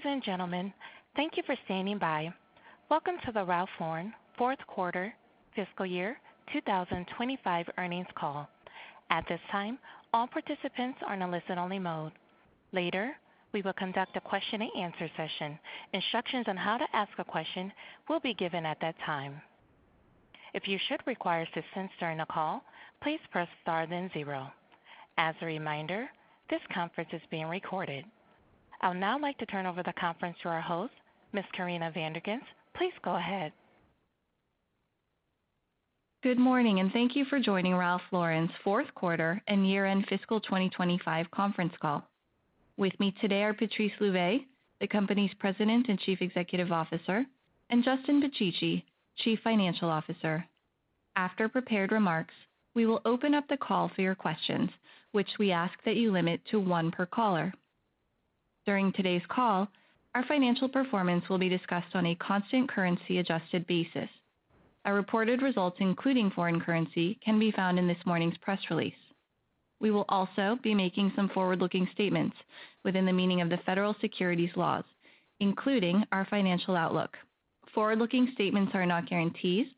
and gentlemen, thank you for standing by. Welcome to the Ralph Lauren fourth quarter fiscal year 2025 earnings call. At this time, all participants are in a listen-only mode. Later, we will conduct a question-and-answer session. Instructions on how to ask a question will be given at that time. If you should require assistance during the call, please press star then zero. As a reminder, this conference is being recorded. I would now like to turn over the conference to our host, Ms. Karina Vandergens. Please go ahead. Good morning, and thank you for joining Ralph Lauren's fourth quarter and year-end fiscal 2025 conference call. With me today are Patrice Louvet, the company's President and Chief Executive Officer, and Justin Bucicchi, Chief Financial Officer. After prepared remarks, we will open up the call for your questions, which we ask that you limit to one per caller. During today's call, our financial performance will be discussed on a constant currency adjusted basis. Our reported results, including foreign currency, can be found in this morning's press release. We will also be making some forward-looking statements within the meaning of the federal securities laws, including our financial outlook. Forward-looking statements are not guarantees,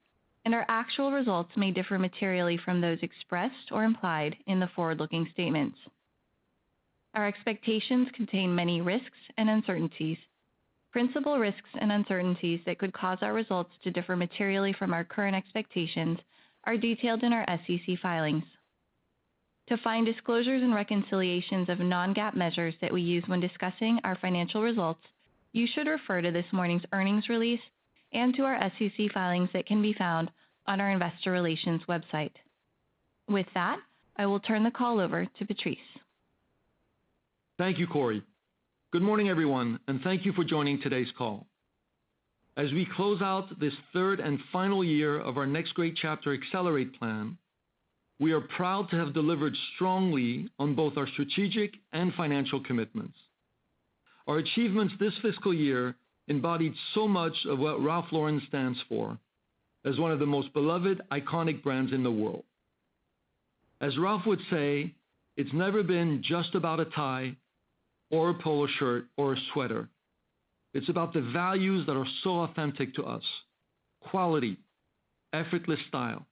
and our actual results may differ materially from those expressed or implied in the forward-looking statements. Our expectations contain many risks and uncertainties. Principal risks and uncertainties that could cause our results to differ materially from our current expectations are detailed in our SEC filings. To find disclosures and reconciliations of non-GAAP measures that we use when discussing our financial results, you should refer to this morning's earnings release and to our SEC filings that can be found on our investor relations website. With that, I will turn the call over to Patrice. Thank you, Corey. Good morning, everyone, and thank you for joining today's call. As we close out this third and final year of our Next Great Chapter Accelerate plan, we are proud to have delivered strongly on both our strategic and financial commitments. Our achievements this fiscal year embodied so much of what Ralph Lauren stands for as one of the most beloved, iconic brands in the world. As Ralph would say, it's never been just about a tie or a polo shirt or a sweater. It's about the values that are so authentic to us: quality, effortless style,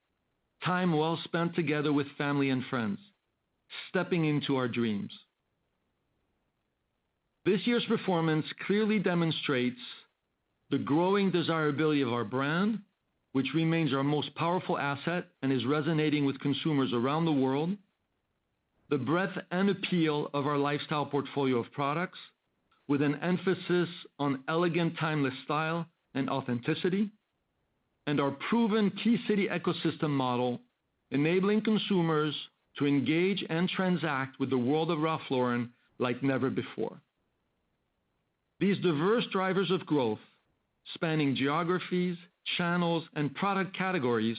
time well spent together with family and friends, stepping into our dreams. This year's performance clearly demonstrates the growing desirability of our brand, which remains our most powerful asset and is resonating with consumers around the world, the breadth and appeal of our lifestyle portfolio of products, with an emphasis on elegant, timeless style and authenticity, and our proven key city ecosystem model, enabling consumers to engage and transact with the world of Ralph Lauren like never before. These diverse drivers of growth, spanning geographies, channels, and product categories,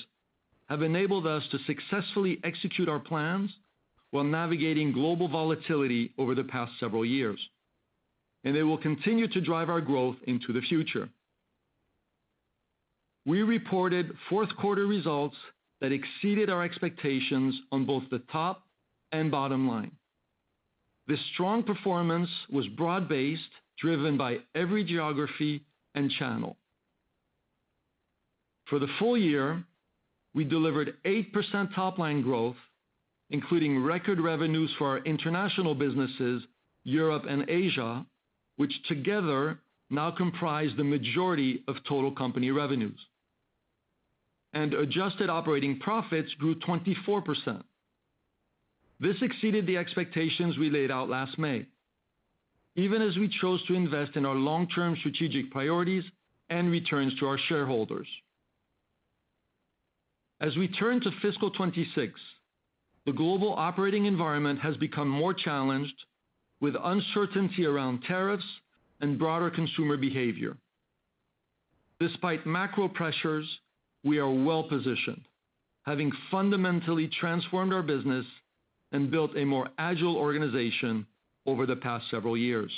have enabled us to successfully execute our plans while navigating global volatility over the past several years. And they will continue to drive our growth into the future. We reported fourth quarter results that exceeded our expectations on both the top and bottom line. This strong performance was broad-based, driven by every geography and channel. For the full year, we delivered 8% top-line growth, including record revenues for our international businesses, Europe and Asia, which together now comprise the majority of total company revenues. And adjusted operating profits grew 24%. This exceeded the expectations we laid out last May, even as we chose to invest in our long-term strategic priorities and returns to our shareholders. As we turn to fiscal 26, the global operating environment has become more challenged, with uncertainty around tariffs and broader consumer behavior. Despite macro pressures, we are well positioned, having fundamentally transformed our business and built a more agile organization over the past several years.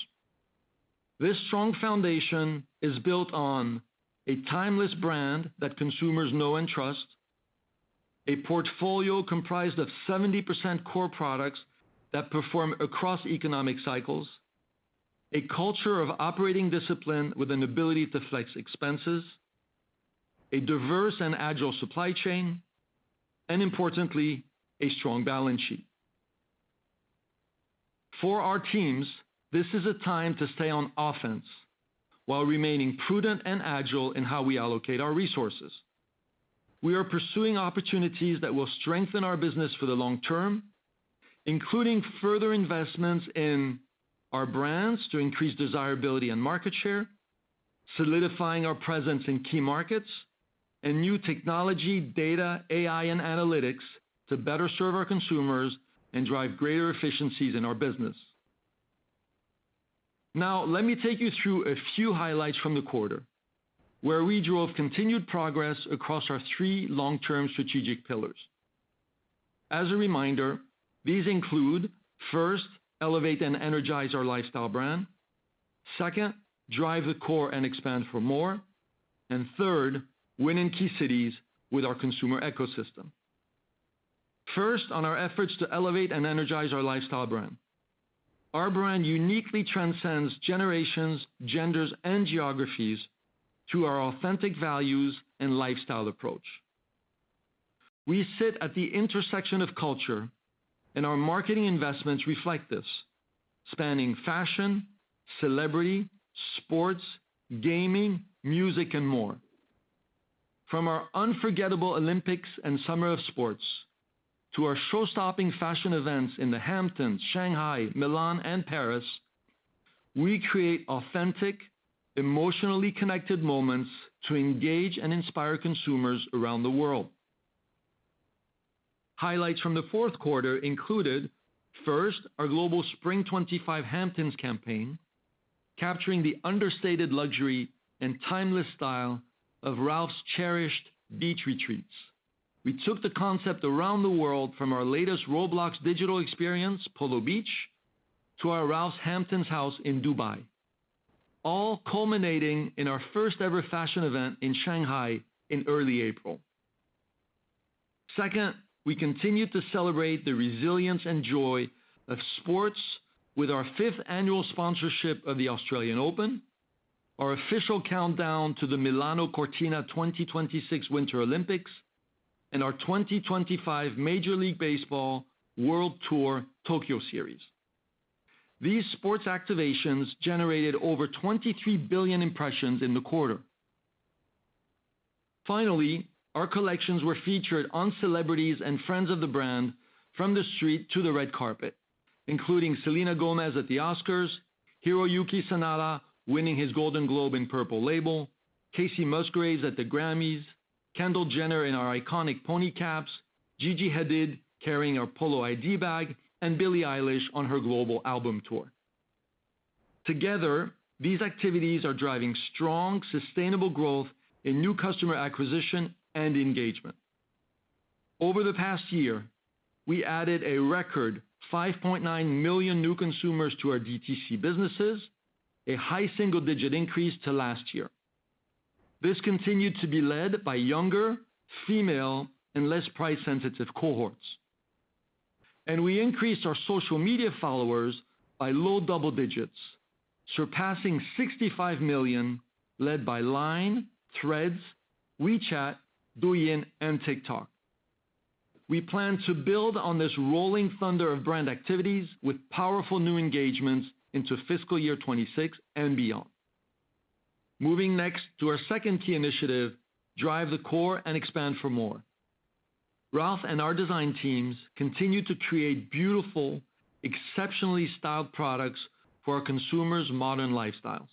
This strong foundation is built on a timeless brand that consumers know and trust, a portfolio comprised of 70% core products that perform across economic cycles, a culture of operating discipline with an ability to flex expenses, a diverse and agile supply chain, and importantly, a strong balance sheet. For our teams, this is a time to stay on offense while remaining prudent and agile in how we allocate our resources. We are pursuing opportunities that will strengthen our business for the long term, including further investments in our brands to increase desirability and market share, solidifying our presence in key markets, and new technology, data, AI, and analytics to better serve our consumers and drive greater efficiencies in our business. Now, let me take you through a few highlights from the quarter, where we drove continued progress across our three long-term strategic pillars. As a reminder, these include, first, elevate and energize our lifestyle brand. Second, drive the core and expand for more. And third, win in key cities with our consumer ecosystem. First, on our efforts to elevate and energize our lifestyle brand. Our brand uniquely transcends generations, genders, and geographies through our authentic values and lifestyle approach. We sit at the intersection of culture, and our marketing investments reflect this, spanning fashion, celebrity, sports, gaming, music, and more. From our unforgettable Olympics and Summer of Sports, to our show-stopping fashion events in the Hamptons, Shanghai, Milan, and Paris, we create authentic, emotionally connected moments to engage and inspire consumers around the world. Highlights from the fourth quarter included, first, our global Spring 25 Hamptons campaign, capturing the understated luxury and timeless style of Ralph's cherished beach retreats. We took the concept around the world from our latest Roblox digital experience, Polo Beach, to our Ralph's Hamptons house in Dubai, all culminating in our first ever fashion event in Shanghai in early April. Second, we continue to celebrate the resilience and joy of sports with our 5th annual sponsorship of the Australian Open, our official countdown to the Milano Cortina 2026 Winter Olympics, and our 2025 Major League Baseball World Tour Tokyo Series. These sports activations generated over 23 billion impressions in the quarter. Finally, our collections were featured on celebrities and friends of the brand from the street to the red carpet, including Selena Gomez at the Oscars, Hiroyuki Sanada winning his Golden Globe in Purple Label, Casey Musgraves at the Grammys, Kendall Jenner in our iconic pony caps, Gigi Hadid carrying our Polo ID bag, and Billie Eilish on her global album tour. Together, these activities are driving strong, sustainable growth in new customer acquisition and engagement. Over the past year, we added a record 5.9 million new consumers to our DTC businesses, a high single-digit increase to last year. This continued to be led by younger, female, and less price-sensitive cohorts. And we increased our social media followers by low double digits, surpassing 65 million, led by Line, Threads, WeChat, Douyin, and TikTok. We plan to build on this rolling thunder of brand activities with powerful new engagements into fiscal year 26 and beyond. Moving next to our second key initiative, drive the core and expand for more. Ralph and our design teams continue to create beautiful, exceptionally styled products for our consumers' modern lifestyles,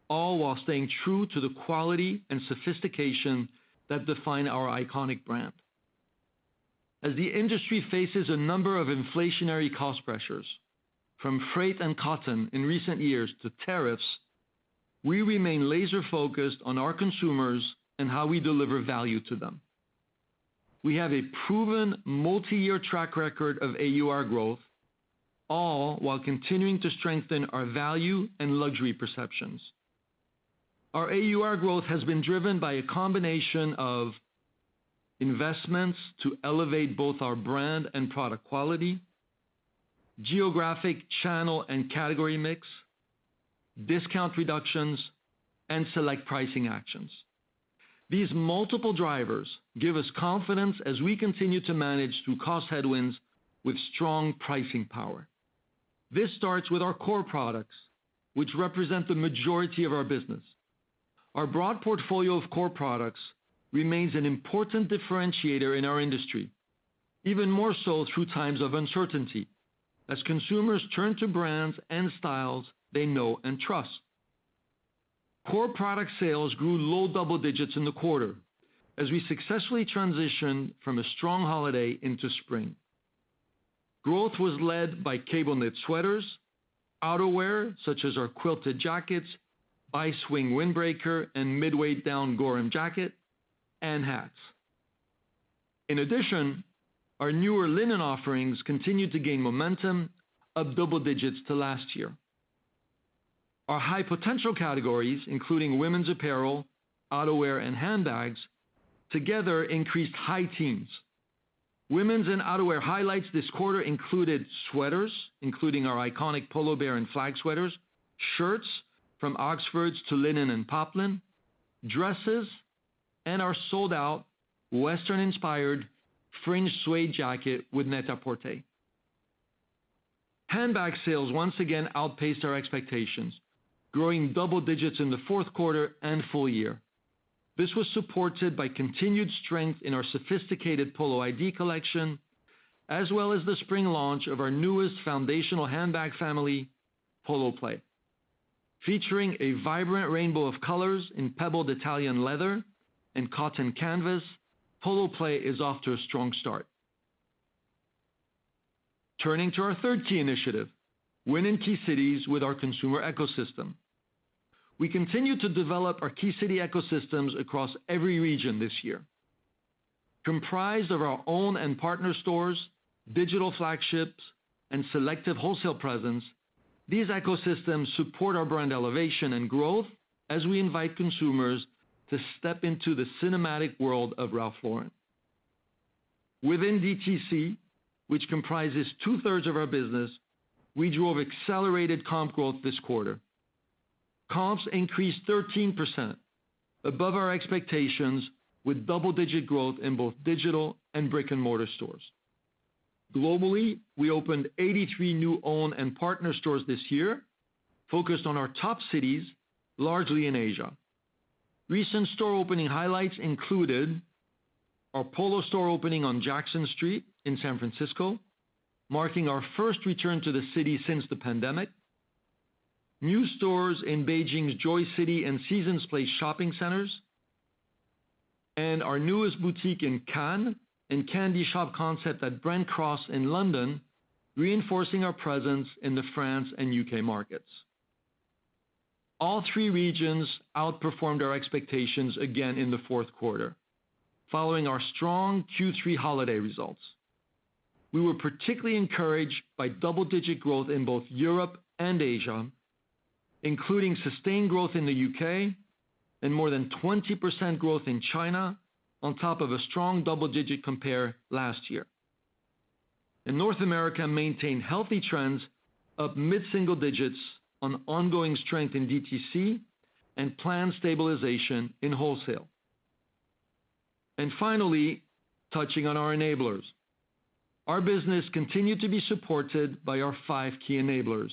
all while staying true to the quality and sophistication that define our iconic brand. As the industry faces a number of inflationary cost pressures, from freight and cotton in recent years to tariffs, we remain laser-focused on our consumers and how we deliver value to them. We have a proven multi-year track record of AUR growth, all while continuing to strengthen our value and luxury perceptions. Our AUR growth has been driven by a combination of investments to elevate both our brand and product quality, geographic channel and category mix, discount reductions, and select pricing actions. These multiple drivers give us confidence as we continue to manage through cost headwinds with strong pricing power. This starts with our core products, which represent the majority of our business. Our broad portfolio of core products remains an important differentiator in our industry, even more so through times of uncertainty, as consumers turn to brands and styles they know and trust. Core product sales grew low double digits in the quarter as we successfully transitioned from a strong holiday into spring. Growth was led by cable knit sweaters, outerwear such as our quilted jackets, bi-swing windbreaker and midweight down Gorham jacket, and hats. In addition, our newer linen offerings continued to gain momentum, up double digits to last year. Our high potential categories, including women's apparel, outerwear, and handbags, together increased high teens. Women's and outerwear highlights this quarter included sweaters, including our iconic Polo Bear and flag sweaters, shirts from Oxfords to linen and poplin, dresses, and our sold-out, Western-inspired fringe suede jacket with net-à-porter. Handbag sales once again outpaced our expectations, growing double digits in the fourth quarter and full year. This was supported by continued strength in our sophisticated Polo ID collection, as well as the spring launch of our newest foundational handbag family, Polo Play. Featuring a vibrant rainbow of colors in pebbled Italian leather and cotton canvas, Polo Play is off to a strong start. Turning to our third key initiative, win in key cities with our consumer ecosystem. We continue to develop our key city ecosystems across every region this year. Comprised of our own and partner stores, digital flagships, and selective wholesale presence, these ecosystems support our brand elevation and growth as we invite consumers to step into the cinematic world of Ralph Lauren. Within DTC, which comprises 2/3 of our business, we drove accelerated comp growth this quarter. Comps increased 13%, above our expectations, with double-digit growth in both digital and brick-and-mortar stores. Globally, we opened 83 new own and partner stores this year, focused on our top cities, largely in Asia. Recent store opening highlights included our Polo store opening on Jackson Street in San Francisco, marking our first return to the city since the pandemic, new stores in Beijing's Joy City and Seasons Place shopping centers, and our newest boutique in Cannes and candy shop concept at Brent Cross in London, reinforcing our presence in the France and UK markets. All three regions outperformed our expectations again in the fourth quarter, following our strong Q3 holiday results. We were particularly encouraged by double-digit growth in both Europe and Asia, including sustained growth in the UK and more than 20% growth in China, on top of a strong double-digit compare last year. And North America maintained healthy trends, up mid-single digits on ongoing strength in DTC and planned stabilization in wholesale. And finally, touching on our enablers. Our business continued to be supported by our 5 key enablers.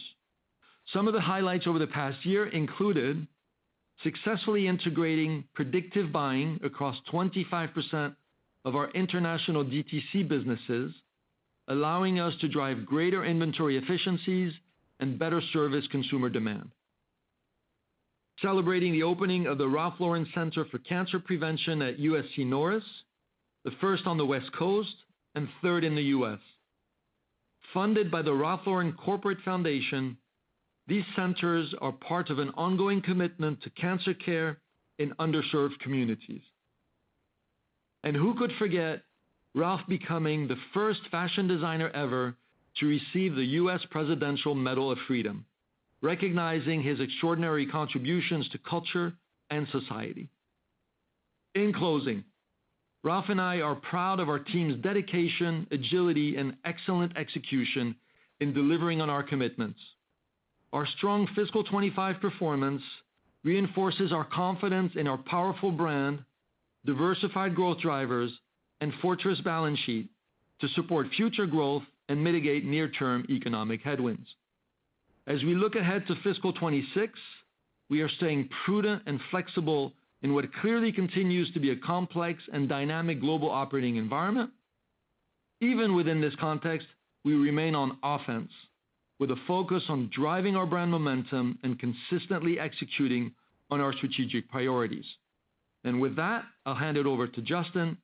Some of the highlights over the past year included successfully integrating predictive buying across 25% of our international DTC businesses, allowing us to drive greater inventory efficiencies and better service consumer demand. Celebrating the opening of the Ralph Lauren Center for Cancer Prevention at USC Norris, the first on the West Coast and third in the U.S. Funded by the Ralph Lauren Corporate Foundation, these centers are part of an ongoing commitment to cancer care in underserved communities. And who could forget Ralph becoming the first fashion designer ever to receive the U.S. Presidential Medal of Freedom, recognizing his extraordinary contributions to culture and society. In closing, Ralph and I are proud of our team's dedication, agility, and excellent execution in delivering on our commitments. Our strong fiscal 25 performance reinforces our confidence in our powerful brand, diversified growth drivers, and fortress balance sheet to support future growth and mitigate near-term economic headwinds. As we look ahead to fiscal 26, we are staying prudent and flexible in what clearly continues to be a complex and dynamic global operating environment. Even within this context, we remain on offense with a focus on driving our brand momentum and consistently executing on our strategic priorities. And with that, I'll hand it over to Justin,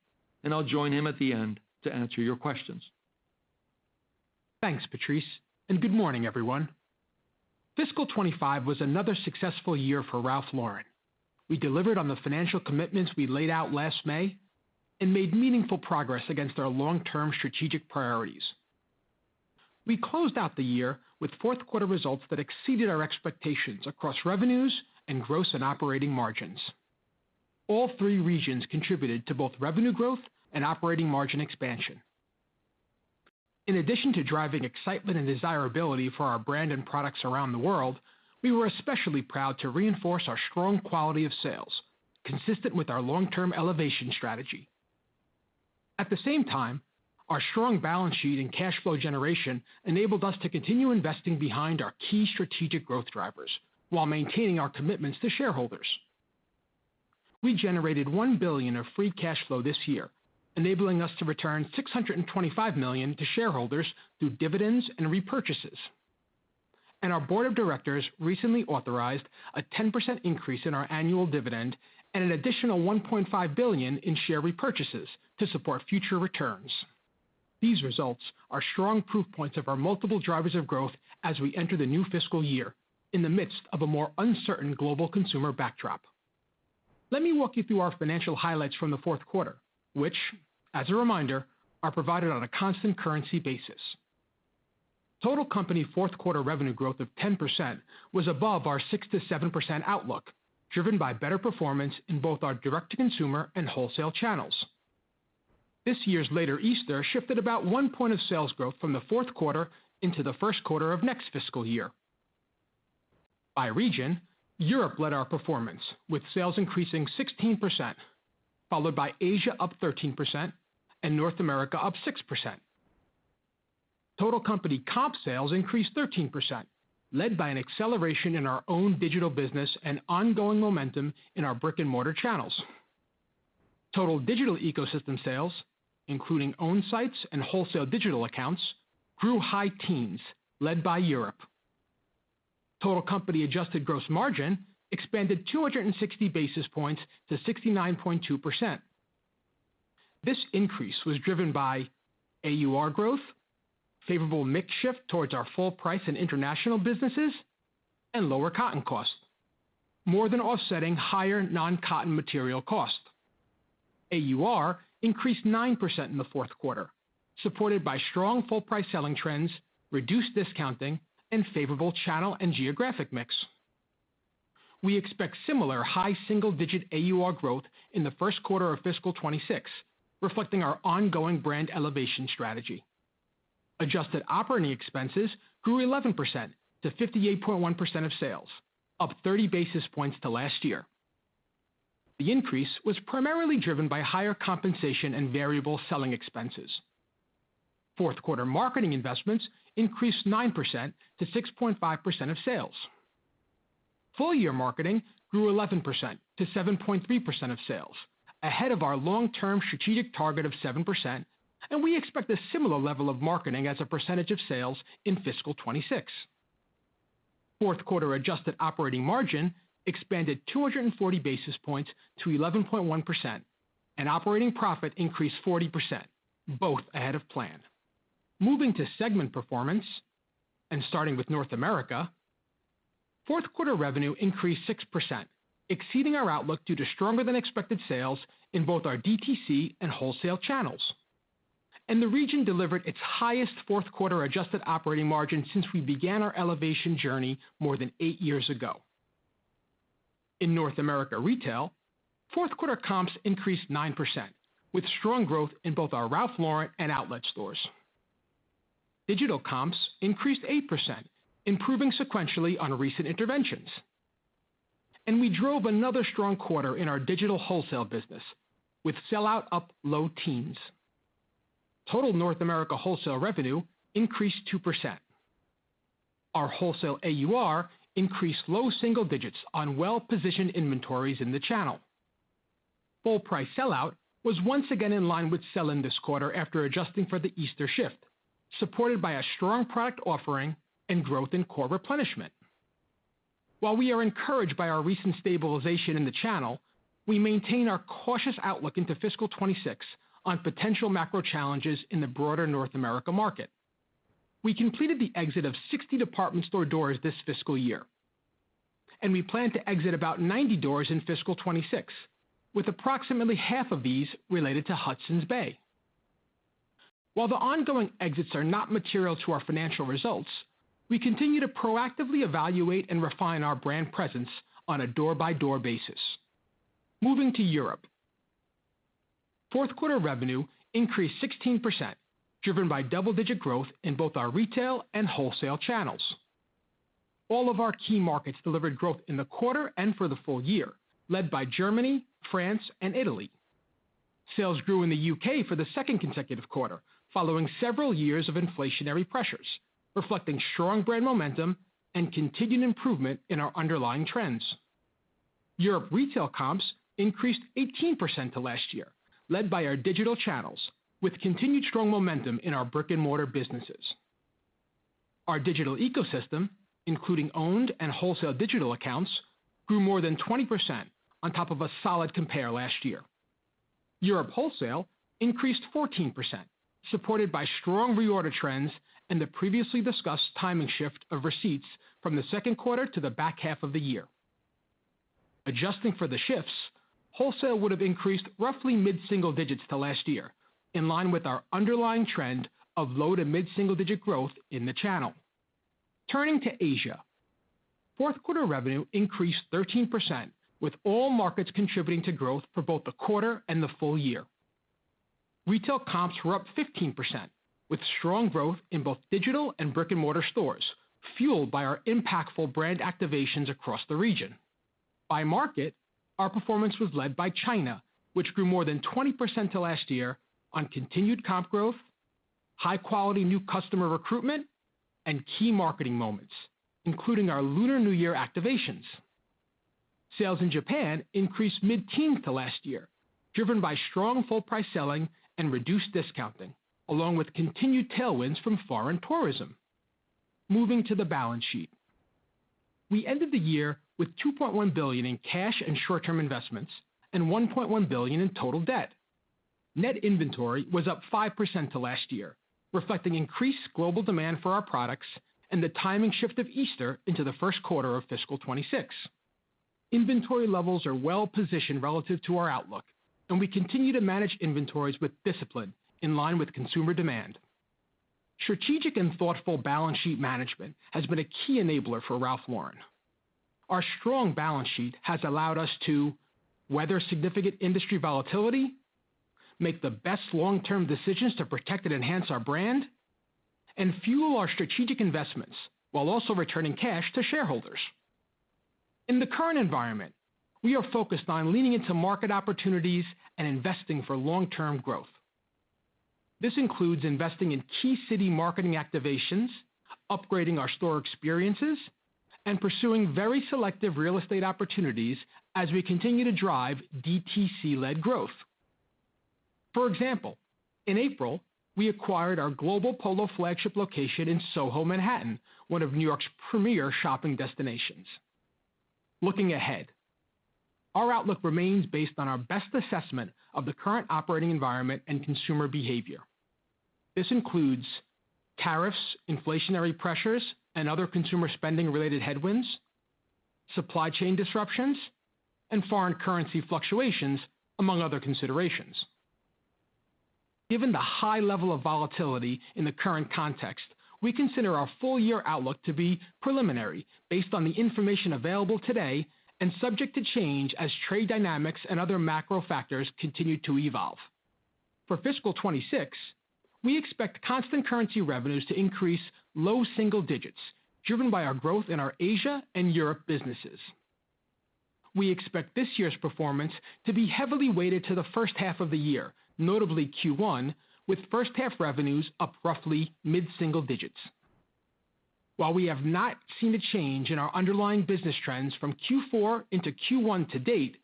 and I'll join him at the end to answer your questions. Thanks, Patrice, and good morning, everyone. Fiscal 25 was another successful year for Ralph Lauren. We delivered on the financial commitments we laid out last May and made meaningful progress against our long-term strategic priorities. We closed out the year with fourth quarter results that exceeded our expectations across revenues and gross and operating margins. All three regions contributed to both revenue growth and operating margin expansion. In addition to driving excitement and desirability for our brand and products around the world, we were especially proud to reinforce our strong quality of sales, consistent with our long-term elevation strategy. At the same time, our strong balance sheet and cash flow generation enabled us to continue investing behind our key strategic growth drivers while maintaining our commitments to shareholders. We generated $1 billion of free cash flow this year, enabling us to return $625 million to shareholders through dividends and repurchases. And our board of directors recently authorized a 10% increase in our annual dividend and an additional $1.5 billion in share repurchases to support future returns. These results are strong proof points of our multiple drivers of growth as we enter the new fiscal year in the midst of a more uncertain global consumer backdrop. Let me walk you through our financial highlights from the fourth quarter, which, as a reminder, are provided on a constant currency basis. Total company fourth quarter revenue growth of 10% was above our 6 to 7% outlook, driven by better performance in both our direct-to-consumer and wholesale channels. This year's later Easter shifted about 1 point of sales growth from the fourth quarter into the first quarter of next fiscal year. By region, Europe led our performance, with sales increasing 16%, followed by Asia up 13% and North America up 6%. Total company comp sales increased 13%, led by an acceleration in our own digital business and ongoing momentum in our brick-and-mortar channels. Total digital ecosystem sales, including own sites and wholesale digital accounts, grew high teens, led by Europe. Total company adjusted gross margin expanded 260 basis points to 69.2%. This increase was driven by AUR growth, favorable mix shift towards our full price and international businesses, and lower cotton costs, more than offsetting higher non-cotton material costs. AUR increased 9% in the fourth quarter, supported by strong full price selling trends, reduced discounting, and favorable channel and geographic mix. We expect similar high single-digit AUR growth in the first quarter of fiscal 26, reflecting our ongoing brand elevation strategy. Adjusted operating expenses grew 11% to 58.1% of sales, up 30 basis points to last year. The increase was primarily driven by higher compensation and variable selling expenses. Fourth quarter marketing investments increased 9% to 6.5% of sales. Full year marketing grew 11% to 7.3% of sales, ahead of our long-term strategic target of 7%, and we expect a similar level of marketing as a percentage of sales in fiscal 26. Fourth quarter adjusted operating margin expanded 240 basis points to 11.1%, and operating profit increased 40%, both ahead of plan. Moving to segment performance, and starting with North America, fourth quarter revenue increased 6%, exceeding our outlook due to stronger than expected sales in both our DTC and wholesale channels. And the region delivered its highest fourth quarter adjusted operating margin since we began our elevation journey more than 8 years ago. In North America retail, fourth quarter comps increased 9%, with strong growth in both our Ralph Lauren and outlet stores. Digital comps increased 8%, improving sequentially on recent interventions. And we drove another strong quarter in our digital wholesale business, with sellout up low teens. Total North America wholesale revenue increased 2%. Our wholesale AUR increased low single digits on well-positioned inventories in the channel. Full price sellout was once again in line with sell-in this quarter after adjusting for the Easter shift, supported by a strong product offering and growth in core replenishment. While we are encouraged by our recent stabilization in the channel, we maintain our cautious outlook into fiscal 26 on potential macro challenges in the broader North America market. We completed the exit of 60 department store doors this fiscal year, and we plan to exit about 90 doors in fiscal 26, with approximately half of these related to Hudson's Bay. While the ongoing exits are not material to our financial results, we continue to proactively evaluate and refine our brand presence on a door-by-door basis. Moving to Europe. Fourth quarter revenue increased 16%, driven by double-digit growth in both our retail and wholesale channels. All of our key markets delivered growth in the quarter and for the full year, led by Germany, France, and Italy. Sales grew in the UK for the second consecutive quarter, following several years of inflationary pressures, reflecting strong brand momentum and continued improvement in our underlying trends. Europe retail comps increased 18% to last year, led by our digital channels, with continued strong momentum in our brick-and-mortar businesses. Our digital ecosystem, including owned and wholesale digital accounts, grew more than 20% on top of a solid compare last year. Europe wholesale increased 14%, supported by strong reorder trends and the previously discussed timing shift of receipts from the second quarter to the back half of the year. Adjusting for the shifts, wholesale would have increased roughly mid-single digits to last year, in line with our underlying trend of low to mid-single digit growth in the channel. Turning to Asia. Fourth quarter revenue increased 13%, with all markets contributing to growth for both the quarter and the full year. Retail comps were up 15%, with strong growth in both digital and brick-and-mortar stores, fueled by our impactful brand activations across the region. By market, our performance was led by China, which grew more than 20% to last year on continued comp growth, high-quality new customer recruitment, and key marketing moments, including our Lunar New Year activations. Sales in Japan increased mid-teens to last year, driven by strong full-price selling and reduced discounting, along with continued tailwinds from foreign tourism. Moving to the balance sheet. We ended the year with $2.1 billion in cash and short-term investments and $1.1 billion in total debt. Net inventory was up 5% to last year, reflecting increased global demand for our products and the timing shift of Easter into the first quarter of fiscal 26. Inventory levels are well positioned relative to our outlook, and we continue to manage inventories with discipline in line with consumer demand. Strategic and thoughtful balance sheet management has been a key enabler for Ralph Lauren. Our strong balance sheet has allowed us to weather significant industry volatility, make the best long-term decisions to protect and enhance our brand, and fuel our strategic investments while also returning cash to shareholders. In the current environment, we are focused on leaning into market opportunities and investing for long-term growth. This includes investing in key city marketing activations, upgrading our store experiences, and pursuing very selective real estate opportunities as we continue to drive DTC-led growth. For example, in April, we acquired our global Polo flagship location in Soho, Manhattan, one of New York's premier shopping destinations. Looking ahead, our outlook remains based on our best assessment of the current operating environment and consumer behavior. This includes tariffs, inflationary pressures, and other consumer spending-related headwinds, supply chain disruptions, and foreign currency fluctuations, among other considerations. Given the high level of volatility in the current context, we consider our full-year outlook to be preliminary based on the information available today and subject to change as trade dynamics and other macro factors continue to evolve. For fiscal 26, we expect constant currency revenues to increase low single digits, driven by our growth in our Asia and Europe businesses. We expect this year's performance to be heavily weighted to the first half of the year, notably Q1, with first half revenues up roughly mid-single digits. While we have not seen a change in our underlying business trends from Q4 into Q1 to date,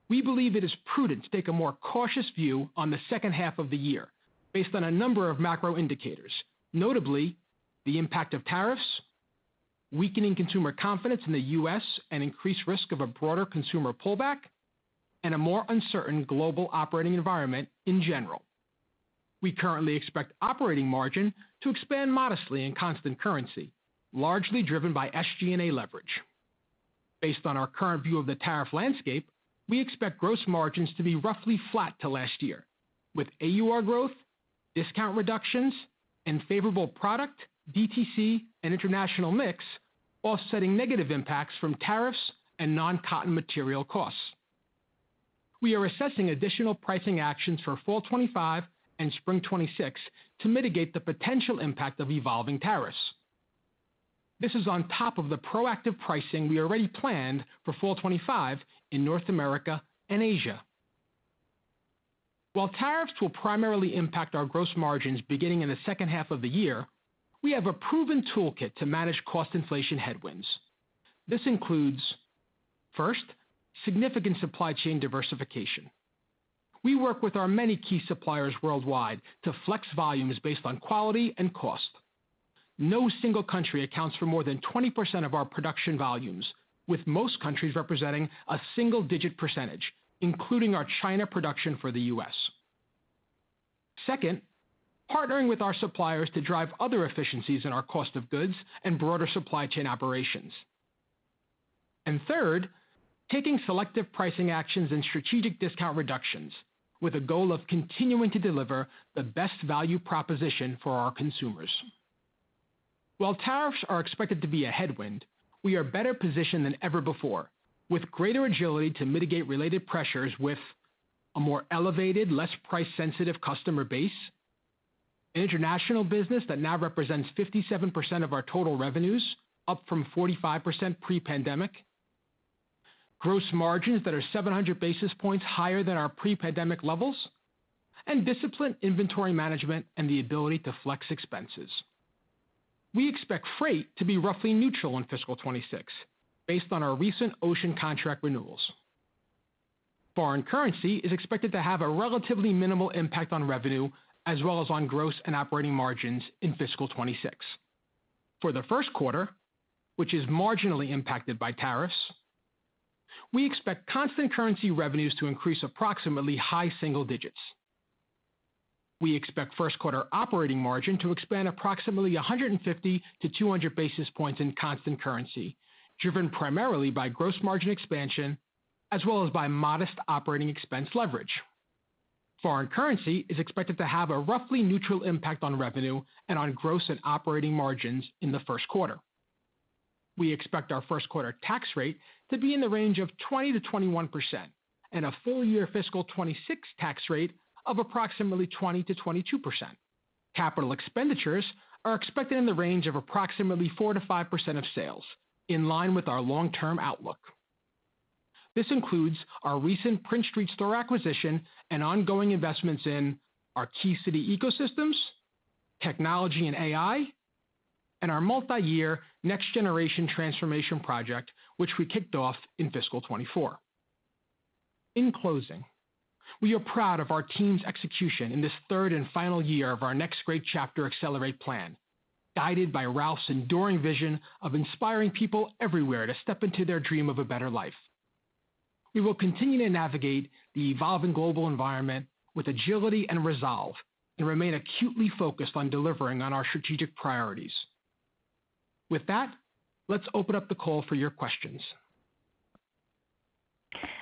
we believe it is prudent to take a more cautious view on the second half of the year based on a number of macro indicators, notably the impact of tariffs, weakening consumer confidence in the U.S. and increased risk of a broader consumer pullback, and a more uncertain global operating environment in general. We currently expect operating margin to expand modestly in constant currency, largely driven by SG&A leverage. Based on our current view of the tariff landscape, we expect gross margins to be roughly flat to last year, with AUR growth, discount reductions, and favorable product, DTC, and international mix offsetting negative impacts from tariffs and non-cotton material costs. We are assessing additional pricing actions for Fall 25 and Spring 26 to mitigate the potential impact of evolving tariffs. This is on top of the proactive pricing we already planned for Fall 25 in North America and Asia. While tariffs will primarily impact our gross margins beginning in the second half of the year, we have a proven toolkit to manage cost inflation headwinds. This includes, first, significant supply chain diversification. We work with our many key suppliers worldwide to flex volumes based on quality and cost. No single country accounts for more than 20% of our production volumes, with most countries representing a single-digit percentage, including our China production for the U.S. Second, partnering with our suppliers to drive other efficiencies in our cost of goods and broader supply chain operations. And third, taking selective pricing actions and strategic discount reductions with a goal of continuing to deliver the best value proposition for our consumers. While tariffs are expected to be a headwind, we are better positioned than ever before, with greater agility to mitigate related pressures with a more elevated, less price-sensitive customer base, an international business that now represents 57% of our total revenues, up from 45% pre-pandemic, gross margins that are 700 basis points higher than our pre-pandemic levels, and disciplined inventory management and the ability to flex expenses. We expect freight to be roughly neutral in fiscal 26, based on our recent ocean contract renewals. Foreign currency is expected to have a relatively minimal impact on revenue as well as on gross and operating margins in fiscal 26. For the first quarter, which is marginally impacted by tariffs, we expect constant currency revenues to increase approximately high single digits. We expect first quarter operating margin to expand approximately 150 to 200 basis points in constant currency, driven primarily by gross margin expansion as well as by modest operating expense leverage. Foreign currency is expected to have a roughly neutral impact on revenue and on gross and operating margins in the first quarter. We expect our first quarter tax rate to be in the range of 20 to 21% and a full year fiscal 26 tax rate of approximately 20 to 22%. Capital expenditures are expected in the range of approximately 4 to 5% of sales, in line with our long-term outlook. This includes our recent Prince Street store acquisition and ongoing investments in our key city ecosystems, technology and AI, and our multi-year next-generation transformation project, which we kicked off in fiscal 24. In closing, we are proud of our team's execution in this third and final year of our Next Great Chapter Accelerate plan, guided by Ralph's enduring vision of inspiring people everywhere to step into their dream of a better life. We will continue to navigate the evolving global environment with agility and resolve and remain acutely focused on delivering on our strategic priorities. With that, let's open up the call for your questions.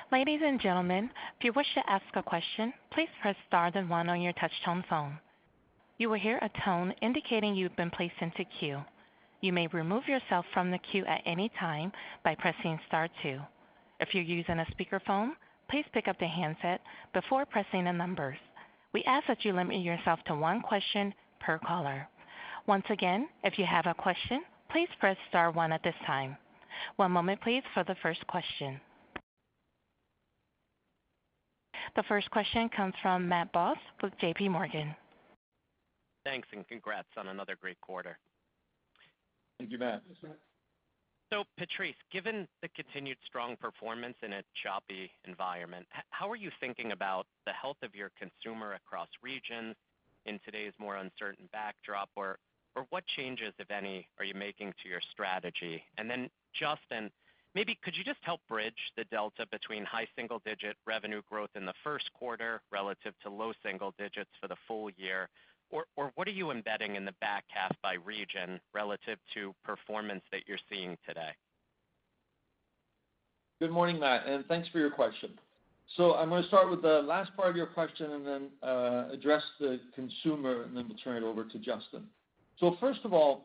Ladies and gentlemen, if you wish to ask a question, please press star then one on your touch-tone phone. You will hear a tone indicating you've been placed into queue. You may remove yourself from the queue at any time by pressing star two. If you're using a speakerphone, please pick up the handset before pressing the numbers. We ask that you limit yourself to one question per caller. Once again, if you have a question, please press star 1 at this time. One moment, please, for the first question. The first question comes from Matt Boss with J.P. Morgan. Thanks, and congrats on another great quarter. Thank you, Matt. So, Patrice, given the continued strong performance in a choppy environment, how are you thinking about the health of your consumer across regions in today's more uncertain backdrop, or what changes, if any, are you making to your strategy? And then, Justin, maybe could you just help bridge the delta between high single-digit revenue growth in the first quarter relative to low single digits for the full year? Or what are you embedding in the back half by region relative to performance that you're seeing today? Good morning, Matt, and thanks for your question. So I'm going to start with the last part of your question and then address the consumer, and then we'll turn it over to Justin. So first of all,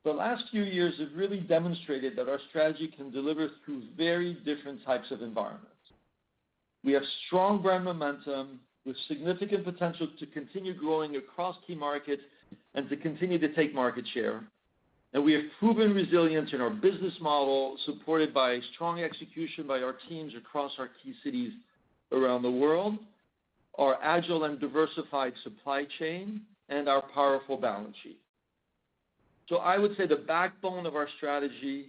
the last few years have really demonstrated that our strategy can deliver through very different types of environments. We have strong brand momentum with significant potential to continue growing across key markets and to continue to take market share. And we have proven resilience in our business model, supported by strong execution by our teams across our key cities around the world, our agile and diversified supply chain, and our powerful balance sheet. So I would say the backbone of our strategy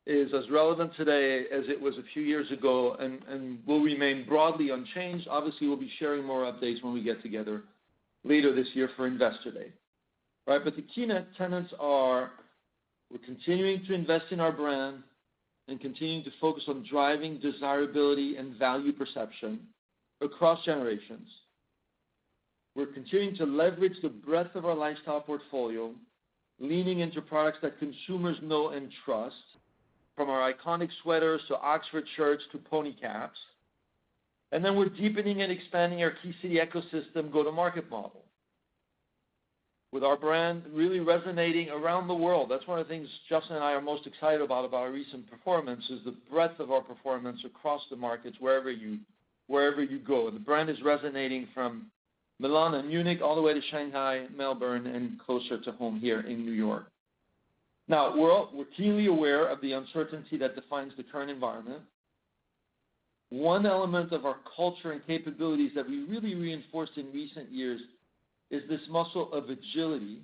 is as relevant today as it was a few years ago, and will remain broadly unchanged. Obviously, we'll be sharing more updates when we get together later this year for Investor Day. Right? But the key tenets are we're continuing to invest in our brand and continuing to focus on driving desirability and value perception across generations. We're continuing to leverage the breadth of our lifestyle portfolio, leaning into products that consumers know and trust, from our iconic sweaters to Oxford shirts to pony caps. And then we're deepening and expanding our key city ecosystem go-to-market model, with our brand really resonating around the world. That's one of the things Justin and I are most excited about our recent performance, is the breadth of our performance across the markets wherever you go. The brand is resonating from Milan and Munich all the way to Shanghai, Melbourne, and closer to home here in New York. Now, we're keenly aware of the uncertainty that defines the current environment. One element of our culture and capabilities that we really reinforced in recent years is this muscle of agility.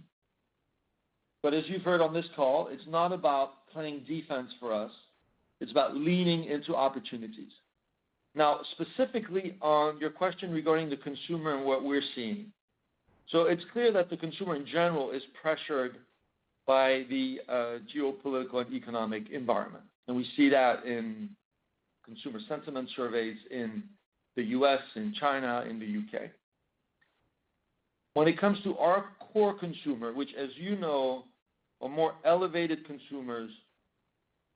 But as you've heard on this call, it's not about playing defense for us. It's about leaning into opportunities. Now, specifically on your question regarding the consumer and what we're seeing. So it's clear that the consumer in general is pressured by the geopolitical and economic environment. And we see that in consumer sentiment surveys in the US, in China, in the UK. When it comes to our core consumer, which, as you know, are more elevated consumers,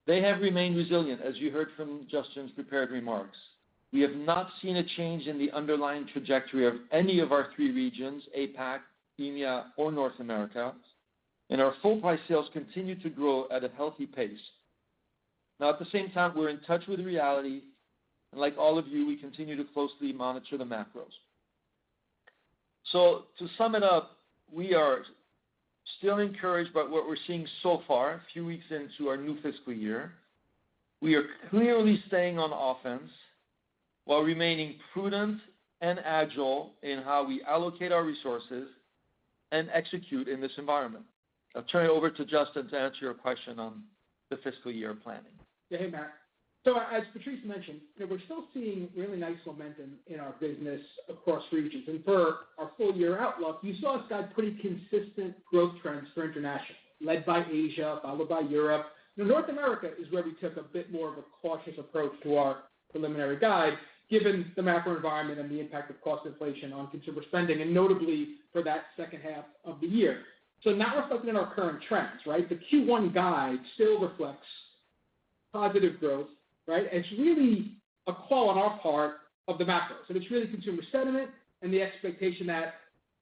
they have remained resilient, as you heard from Justin's prepared remarks. We have not seen a change in the underlying trajectory of any of our three regions, APAC, EMEA, or North America, and our full price sales continue to grow at a healthy pace. Now, at the same time, we're in touch with reality, and like all of you, we continue to closely monitor the macros. So to sum it up, we are still encouraged by what we're seeing so far, a few weeks into our new fiscal year. We are clearly staying on offense while remaining prudent and agile in how we allocate our resources and execute in this environment. I'll turn it over to Justin to answer your question on the fiscal year planning. Yeah, hey, Matt. So as Patrice mentioned, we're still seeing really nice momentum in our business across regions. And for our full year outlook, you saw us guide pretty consistent growth trends for international, led by Asia, followed by Europe. Now, North America is where we took a bit more of a cautious approach to our preliminary guide, given the macro environment and the impact of cost inflation on consumer spending, and notably for that second half of the year. So not reflected in our current trends, right? The Q1 guide still reflects positive growth, right? And it's really a call on our part of the macros. And it's really consumer sentiment and the expectation that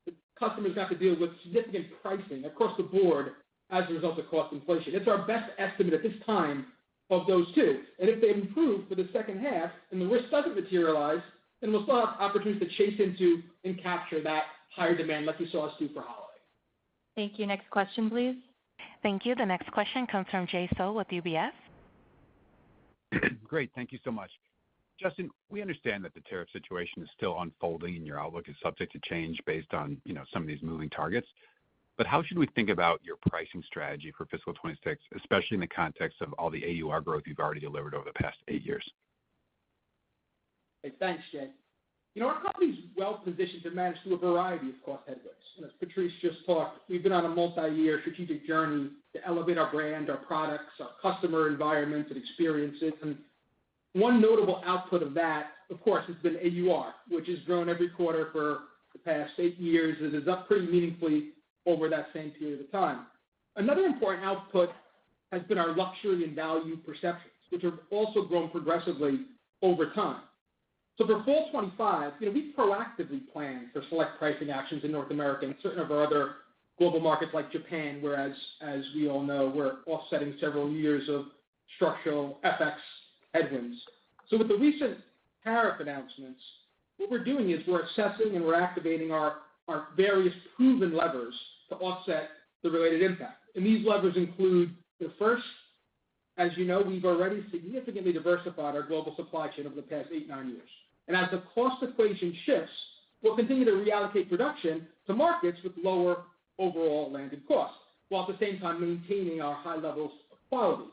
the customers have to deal with significant pricing across the board as a result of cost inflation. It's our best estimate at this time of those two. And if they improve for the second half and the risk doesn't materialize, then we'll still have opportunities to chase into and capture that higher demand like you saw us do for holiday. Thank you. Next question, please. Thank you. The next question comes from Jay Sole with UBS. Great. Thank you so much. Justin, we understand that the tariff situation is still unfolding and your outlook is subject to change based on, some of these moving targets. But how should we think about your pricing strategy for fiscal 26, especially in the context of all the AUR growth you've already delivered over the past 8 years? Hey, thanks, Jay. Our company's well positioned to manage through a variety of cost headwinds. And as Patrice just talked, we've been on a multi-year strategic journey to elevate our brand, our products, our customer environment and experiences. And one notable output of that, of course, has been AUR, which has grown every quarter for the past 8 years. It is up pretty meaningfully over that same period of time. Another important output has been our luxury and value perceptions, which have also grown progressively over time. So for fall 25, we proactively plan for select pricing actions in North America and certain of our other global markets like Japan, whereas, as we all know, we're offsetting several years of structural FX headwinds. So with the recent tariff announcements, what we're doing is we're assessing and we're activating our various proven levers to offset the related impact. And these levers include the first, as you know, we've already significantly diversified our global supply chain over the past 8-9 years. And as the cost equation shifts, we'll continue to reallocate production to markets with lower overall landed costs, while at the same time maintaining our high levels of quality.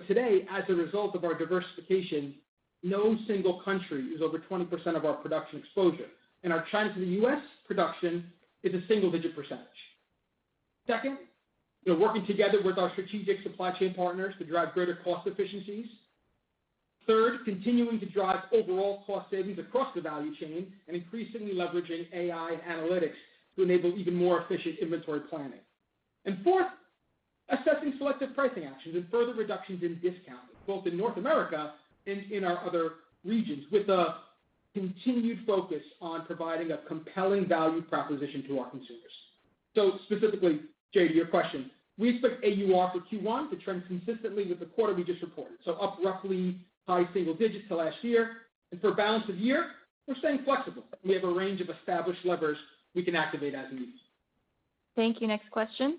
Today, as a result of our diversification, no single country is over 20% of our production exposure. And our China to the U.S. production is a single-digit percentage. Second, working together with our strategic supply chain partners to drive greater cost efficiencies. Third, continuing to drive overall cost savings across the value chain and increasingly leveraging AI and analytics to enable even more efficient inventory planning. And fourth, assessing selective pricing actions and further reductions in discounting, both in North America and in our other regions, with a continued focus on providing a compelling value proposition to our consumers. So specifically, Jay, to your question, we expect AUR for Q1 to trend consistently with the quarter we just reported, so up roughly high single digits to last year. And for balance of year, we're staying flexible. We have a range of established levers we can activate as needed. Thank you. Next question.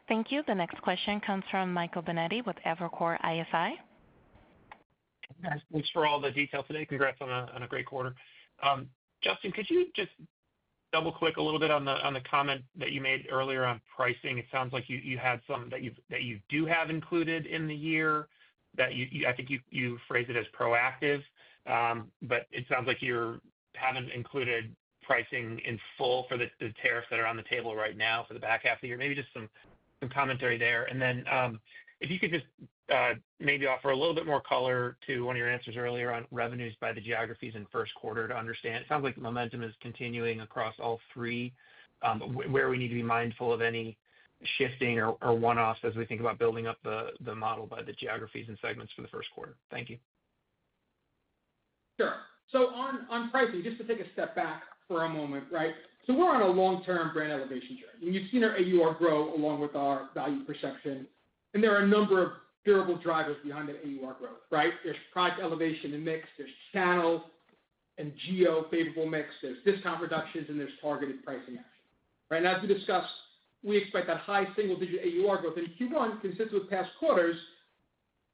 Thank you. The next question comes from Michael Binetti with Evercore ISI. Guys, thanks for all the detail today. Congrats on a great quarter. Justin, could you just double click a little bit on the comment that you made earlier on pricing? It sounds like you had some that you do have included in the year that I think you phrased it as proactive, but it sounds like you haven't included pricing in full for the tariffs that are on the table right now for the back half of the year. Maybe just some commentary there. And then if you could just maybe offer a little bit more color to one of your answers earlier on revenues by the geographies in first quarter to understand. It sounds like the momentum is continuing across all three, where we need to be mindful of any shifting or one-offs as we think about building up the model by the geographies and segments for the first quarter. Thank you. Sure. So on pricing, just to take a step back for a moment, right? So we're on a long-term brand elevation journey. And you've seen our AUR grow along with our value perception. And there are a number of durable drivers behind that AUR growth, right? There's product elevation and mix, there's channel and geo favorable mix, there's discount reductions, and there's targeted pricing action, right? And as we discussed, we expect that high single-digit AUR growth in Q1 consistent with past quarters,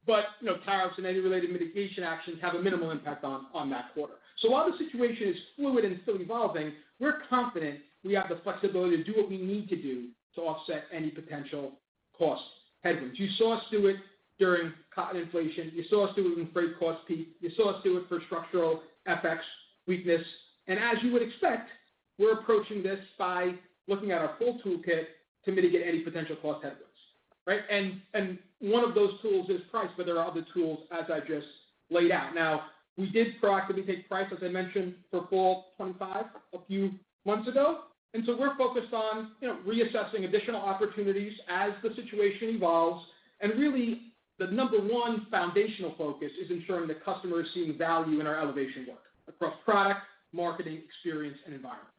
but tariffs and any related mitigation actions have a minimal impact on that quarter. So while the situation is fluid and still evolving, we're confident we have the flexibility to do what we need to do to offset any potential cost headwinds. You saw us do it during cotton inflation. You saw us do it when freight costs peak. You saw us do it for structural FX weakness. And as you would expect, we're approaching this by looking at our full toolkit to mitigate any potential cost headwinds, right? And one of those tools is price, but there are other tools as I just laid out. Now, we did proactively take price, as I mentioned, for fall 25 a few months ago. And so we're focused on reassessing additional opportunities as the situation evolves. And really, the number one foundational focus is ensuring the customer is seeing value in our elevation work across product, marketing, experience, and environments.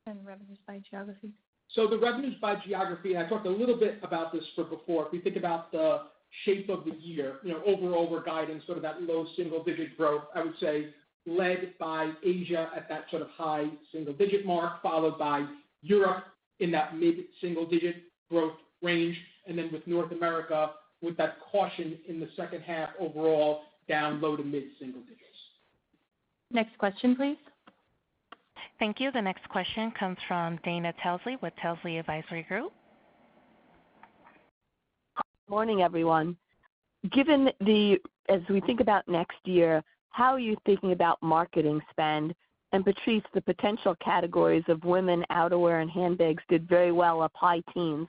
And revenues by geography. So the revenues by geography, and I talked a little bit about this before. If we think about the shape of the year, overall we're guiding sort of that low single-digit growth, I would say, led by Asia at that sort of high single-digit mark, followed by Europe in that mid-single-digit growth range, and then with North America, with that caution in the second half overall, down low to mid-single digits. Next question, please. Thank you. The next question comes from Dana Telsey with Telsey Advisory Group. Morning, everyone. As we think about next year, how are you thinking about marketing spend? And Patrice, the potential categories of women, outerwear, and handbags did very well, up high teens.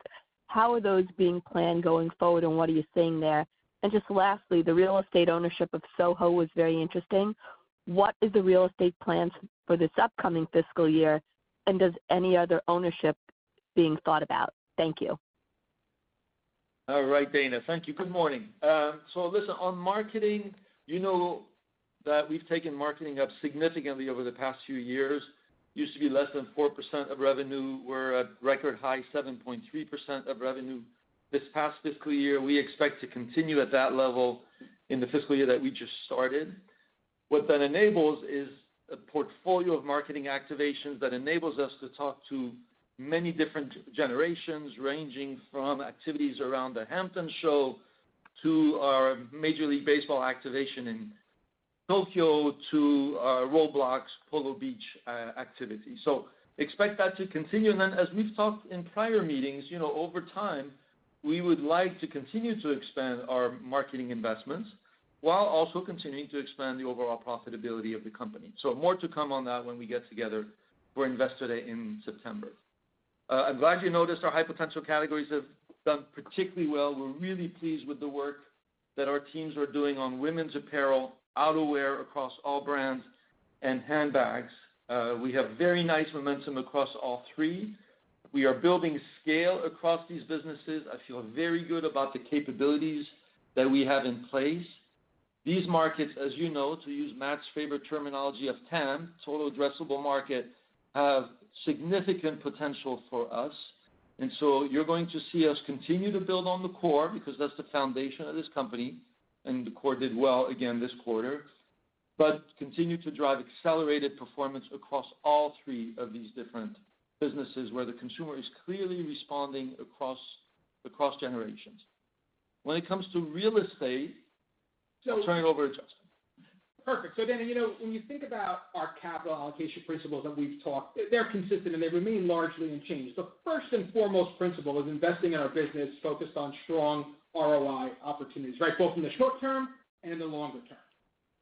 How are those being planned going forward, and what are you seeing there? And just lastly, the real estate ownership of Soho was very interesting. What is the real estate plans for this upcoming fiscal year, and does any other ownership being thought about? Thank you. All right, Dana. Thank you. Good morning. So listen, on marketing, you know that we've taken marketing up significantly over the past few years. Used to be less than 4% of revenue. We're at record high 7.3% of revenue. This past fiscal year, we expect to continue at that level in the fiscal year that we just started. What that enables is a portfolio of marketing activations that enables us to talk to many different generations, ranging from activities around the Hampton show to our Major League Baseball activation in Tokyo to Roblox Polo Beach activity. So expect that to continue. And then as we've talked in prior meetings, over time, we would like to continue to expand our marketing investments while also continuing to expand the overall profitability of the company. So more to come on that when we get together for Investor Day in September. I'm glad you noticed our high potential categories have done particularly well. We're really pleased with the work that our teams are doing on women's apparel, outerwear across all brands, and handbags. We have very nice momentum across all three. We are building scale across these businesses. I feel very good about the capabilities that we have in place. These markets, as you know, to use Matt's favorite terminology of TAM, total addressable market, have significant potential for us. And so you're going to see us continue to build on the core because that's the foundation of this company, and the core did well again this quarter, but continue to drive accelerated performance across all three of these different businesses where the consumer is clearly responding across generations. When it comes to real estate, I'll turn it over to Justin. Perfect. So, Dana, when you think about our capital allocation principles that we've talked, they're consistent and they remain largely unchanged. The first and foremost principle is investing in our business focused on strong ROI opportunities, right, both in the short term and in the longer term.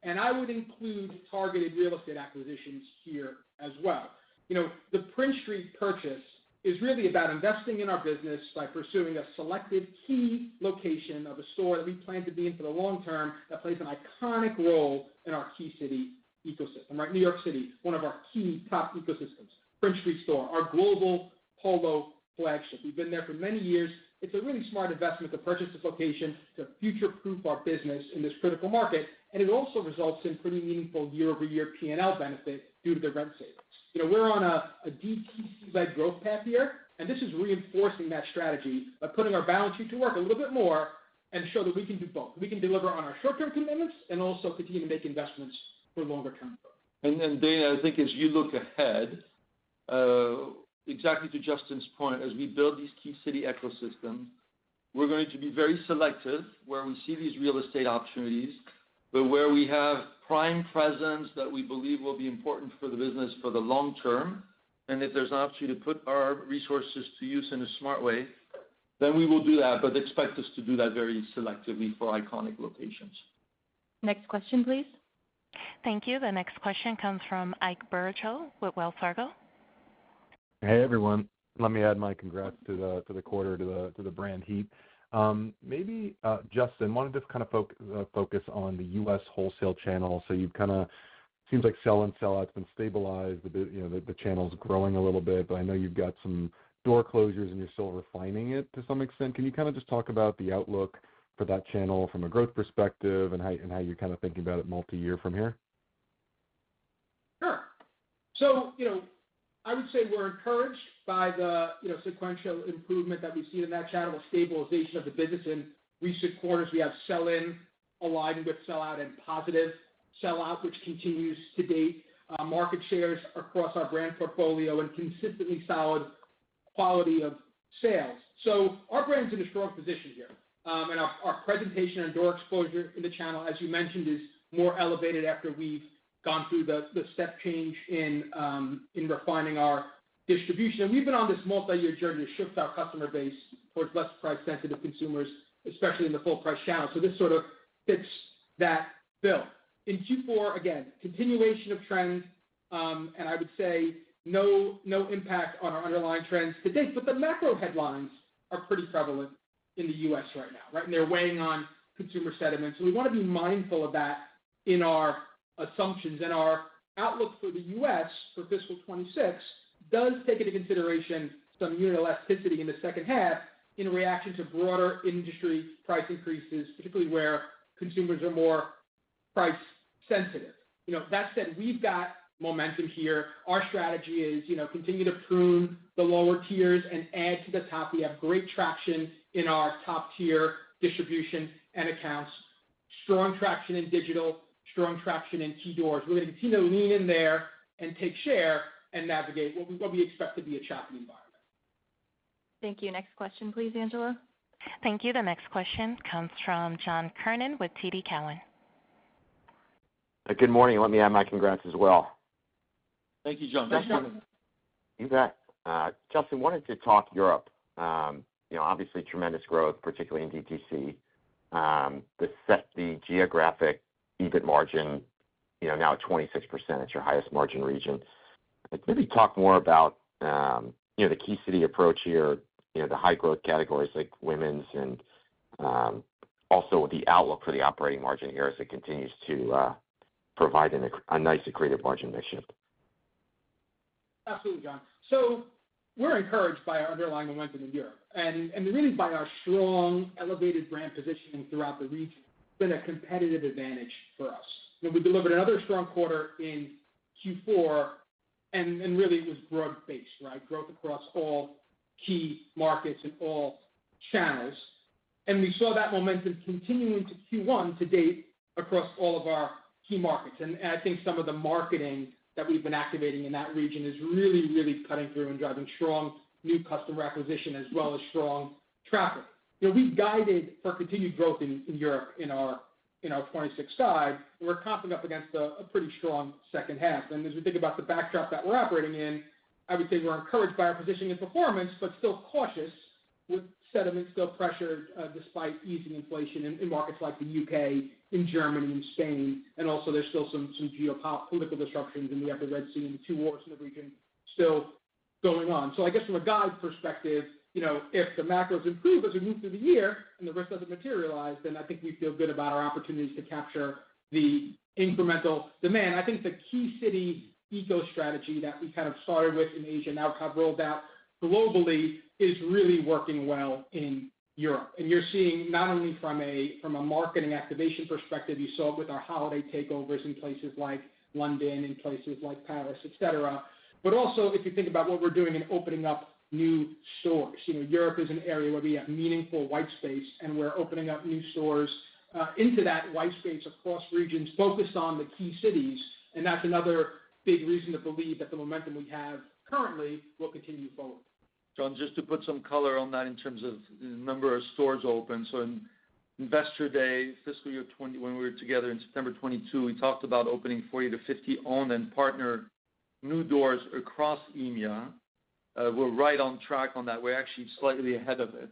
And I would include targeted real estate acquisitions here as well. The Prince Street purchase is really about investing in our business by pursuing a selected key location of a store that we plan to be in for the long term that plays an iconic role in our key city ecosystem, right? New York City, one of our key top ecosystems. Prince Street store, our global Polo flagship. We've been there for many years. It's a really smart investment to purchase this location to future-proof our business in this critical market, and it also results in pretty meaningful year-over-year P&L benefit due to the rent savings. We're on a DTC-led growth path here, and this is reinforcing that strategy by putting our balance sheet to work a little bit more and show that we can do both. We can deliver on our short-term commitments and also continue to make investments for longer-term growth. And Dana, I think as you look ahead, exactly to Justin's point, as we build these key city ecosystems, we're going to be very selective where we see these real estate opportunities, but where we have prime presence that we believe will be important for the business for the long term, and if there's an opportunity to put our resources to use in a smart way, then we will do that, but expect us to do that very selectively for iconic locations. Next question, please. Thank you. The next question comes from Ike Boruchow with Wells Fargo. Hey, everyone. Let me add my congrats to the quarter, to the brand heat. Maybe, Justin, wanted to kind of focus on the U.S. wholesale channel. So you've kind of, seems like sell and sell out's been stabilized. The channel's growing a little bit, but I know you've got some door closures and you're still refining it to some extent. Can you kind of just talk about the outlook for that channel from a growth perspective and how you're kind of thinking about it multi-year from here? Sure. So, I would say we're encouraged by the sequential improvement that we've seen in that channel, stabilization of the business in recent quarters. We have sell-in aligned with sell-out and positive sell-out, which continues to date. Market shares across our brand portfolio and consistently solid quality of sales. So our brand's in a strong position here. And our presentation and door exposure in the channel, as you mentioned, is more elevated after we've gone through the step change in refining our distribution. And we've been on this multi-year journey to shift our customer base towards less price-sensitive consumers, especially in the full-price channel. So this sort of fits that bill. In Q4, again, continuation of trends, and I would say no impact on our underlying trends to date. But the macro headlines are pretty prevalent in the U.S. right now, right? And they're weighing on consumer sentiment. So we want to be mindful of that in our assumptions. And our outlook for the U.S. for fiscal 26 does take into consideration some unit elasticity in the second half in reaction to broader industry price increases, particularly where consumers are more price sensitive. That said, we've got momentum here. Our strategy is, continue to prune the lower tiers and add to the top. We have great traction in our top tier distribution and accounts, strong traction in digital, strong traction in key doors. We're going to continue to lean in there and take share and navigate what we expect to be a choppy environment. Thank you. Next question, please, Angela. Thank you. The next question comes from John Kernan with TD Cowen. Good morning. Let me add my congrats as well. Thank you, John. Thanks, John. You bet. Justin, wanted to talk Europe. Obviously tremendous growth, particularly in DTC. The geographic EBIT margin, now at 26%, it's your highest margin region. Maybe talk more about, the key city approach here, the high growth categories like women's and also the outlook for the operating margin here as it continues to provide a nice accretive margin mix shift. Absolutely, John. So we're encouraged by our underlying momentum in Europe and really by our strong, elevated brand positioning throughout the region. It's been a competitive advantage for us. We delivered another strong quarter in Q4, and really it was broad-based, right? Growth across all key markets and all channels. And we saw that momentum continuing to Q1 to date across all of our key markets. And I think some of the marketing that we've been activating in that region is really, really cutting through and driving strong new customer acquisition as well as strong traffic. We've guided for continued growth in Europe in our 26 guide, and we're comping up against a pretty strong second half. And as we think about the backdrop that we're operating in, I would say we're encouraged by our positioning and performance, but still cautious with sentiment still pressured despite easing inflation in markets like the UK, in Germany, and Spain, and also there's still some geopolitical disruptions, and we have the Red Sea and the two wars in the region still going on. So I guess from a guide perspective, if the macros improve as we move through the year and the risk doesn't materialize, then I think we feel good about our opportunities to capture the incremental demand. I think the key city eco strategy that we kind of started with in Asia, now have rolled out globally, is really working well in Europe. And you're seeing not only from a marketing activation perspective, you saw it with our holiday takeovers in places like London, in places like Paris, et cetera, but also if you think about what we're doing in opening up new stores. Europe is an area where we have meaningful white space, and we're opening up new stores into that white space across regions focused on the key cities, and that's another big reason to believe that the momentum we have currently will continue forward. John, just to put some color on that in terms of the number of stores open. So in Investor Day, fiscal year 20, when we were together in September 22, we talked about opening 40 to 50 owned and partner new doors across EMEA. We're right on track on that. We're actually slightly ahead of it.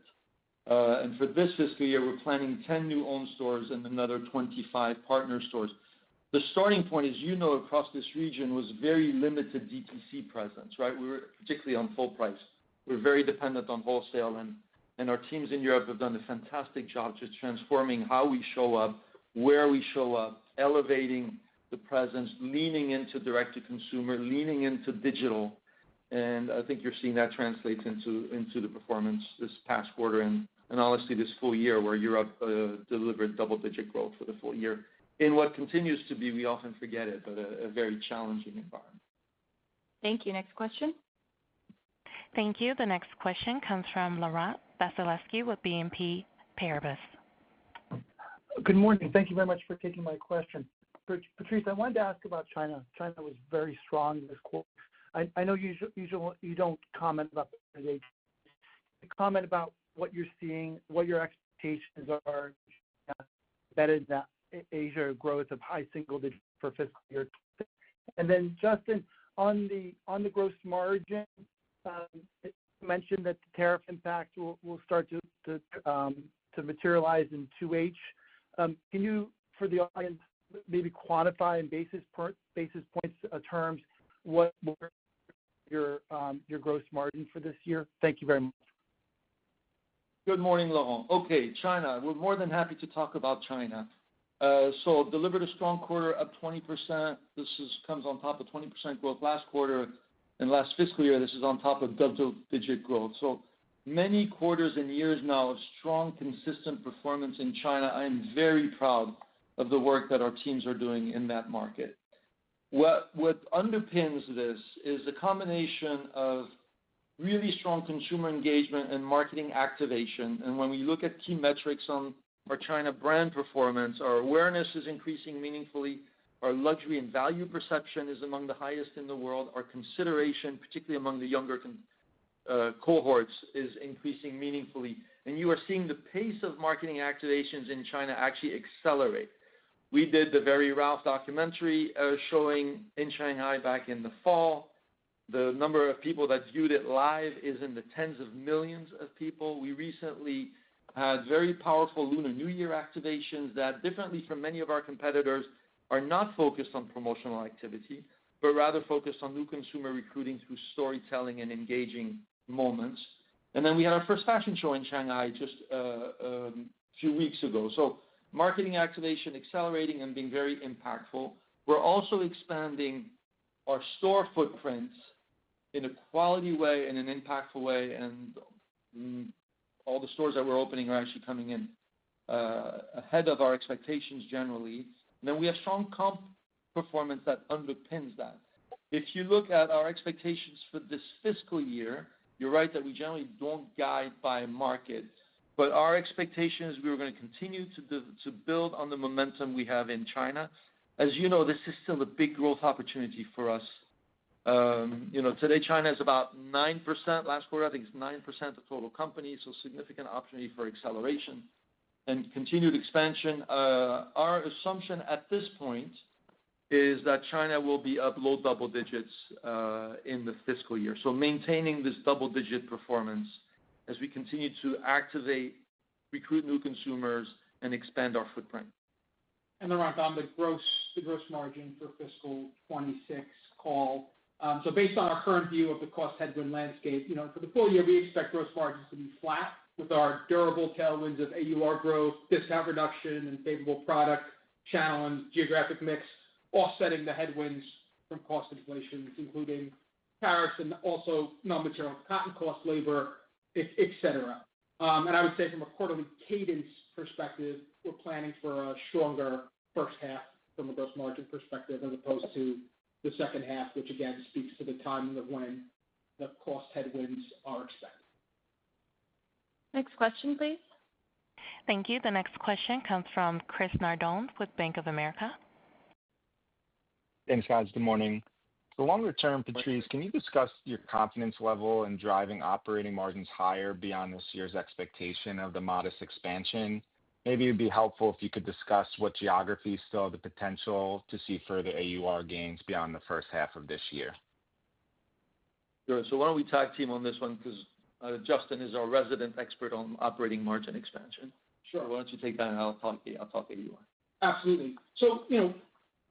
And for this fiscal year, we're planning 10 new owned stores and another 25 partner stores. The starting point, as you know, across this region was very limited DTC presence, right? We were particularly on full price. We're very dependent on wholesale, and our teams in Europe have done a fantastic job just transforming how we show up, where we show up, elevating the presence, leaning into direct-to-consumer, leaning into digital. And I think you're seeing that translate into the performance this past quarter and honestly this full year where Europe delivered double-digit growth for the full year in what continues to be, we often forget it, but a very challenging environment. Thank you. Next question. Thank you. The next question comes from Laurent Vasilescu with BNP Paribas. Good morning. Thank you very much for taking my question. Patrice, I wanted to ask about China. China was very strong this quarter. I know you don't comment about the comment about what you're seeing, what your expectations are, embedded that Asia growth of high single digits for fiscal year. And then Justin, on the gross margin, you mentioned that the tariff impact will start to materialize in 2H. Can you, for the audience, maybe quantify in basis points terms what your gross margin for this year? Thank you very much. Good morning, Laurent. Okay, China. We're more than happy to talk about China. So delivered a strong quarter, up 20%. This comes on top of 20% growth last quarter and last fiscal year. This is on top of double-digit growth. So many quarters and years now of strong, consistent performance in China. I am very proud of the work that our teams are doing in that market. What underpins this is a combination of really strong consumer engagement and marketing activation. And when we look at key metrics on our China brand performance, our awareness is increasing meaningfully. Our luxury and value perception is among the highest in the world. Our consideration, particularly among the younger cohorts, is increasing meaningfully. And you are seeing the pace of marketing activations in China actually accelerate. We did the Very Ralph documentary showing in Shanghai back in the fall. The number of people that viewed it live is in the tens of millions of people. We recently had very powerful Lunar New Year activations that, differently from many of our competitors, are not focused on promotional activity, but rather focused on new consumer recruiting through storytelling and engaging moments. And then we had our first fashion show in Shanghai just a few weeks ago. So marketing activation accelerating and being very impactful. We're also expanding our store footprints in a quality way and an impactful way, and all the stores that we're opening are actually coming in ahead of our expectations generally. And then we have strong comp performance that underpins that. If you look at our expectations for this fiscal year, you're right that we generally don't guide by market, but our expectation is we were going to continue to build on the momentum we have in China. As you know, this is still a big growth opportunity for us. Today China is about 9%. Last quarter, I think it's 9% of total company, so significant opportunity for acceleration and continued expansion. Our assumption at this point is that China will be up low double digits in the fiscal year. So maintaining this double-digit performance as we continue to activate, recruit new consumers, and expand our footprint. And Laurent, on the gross margin for fiscal 26 call. So based on our current view of the cost headwind landscape, for the full year, we expect gross margins to be flat with our durable tailwinds of AUR growth, discount reduction, and favorable product, channel, and geographic mix, offsetting the headwinds from cost inflation, including tariffs and also non-material cotton cost, labor, et cetera. And I would say from a quarterly cadence perspective, we're planning for a stronger first half from a gross margin perspective as opposed to the second half, which again speaks to the timing of when the cost headwinds are expected. Next question, please. Thank you. The next question comes from Chris Nardone with Bank of America. Thanks, guys. Good morning. So longer term, Patrice, can you discuss your confidence level in driving operating margins higher beyond this year's expectation of the modest expansion? Maybe it would be helpful if you could discuss what geographies still have the potential to see further AUR gains beyond the first half of this year. Sure. So why don't we tag team on this one, because Justin is our resident expert on operating margin expansion. Sure. Why don't you take that and I'll talk AUR. Absolutely. So,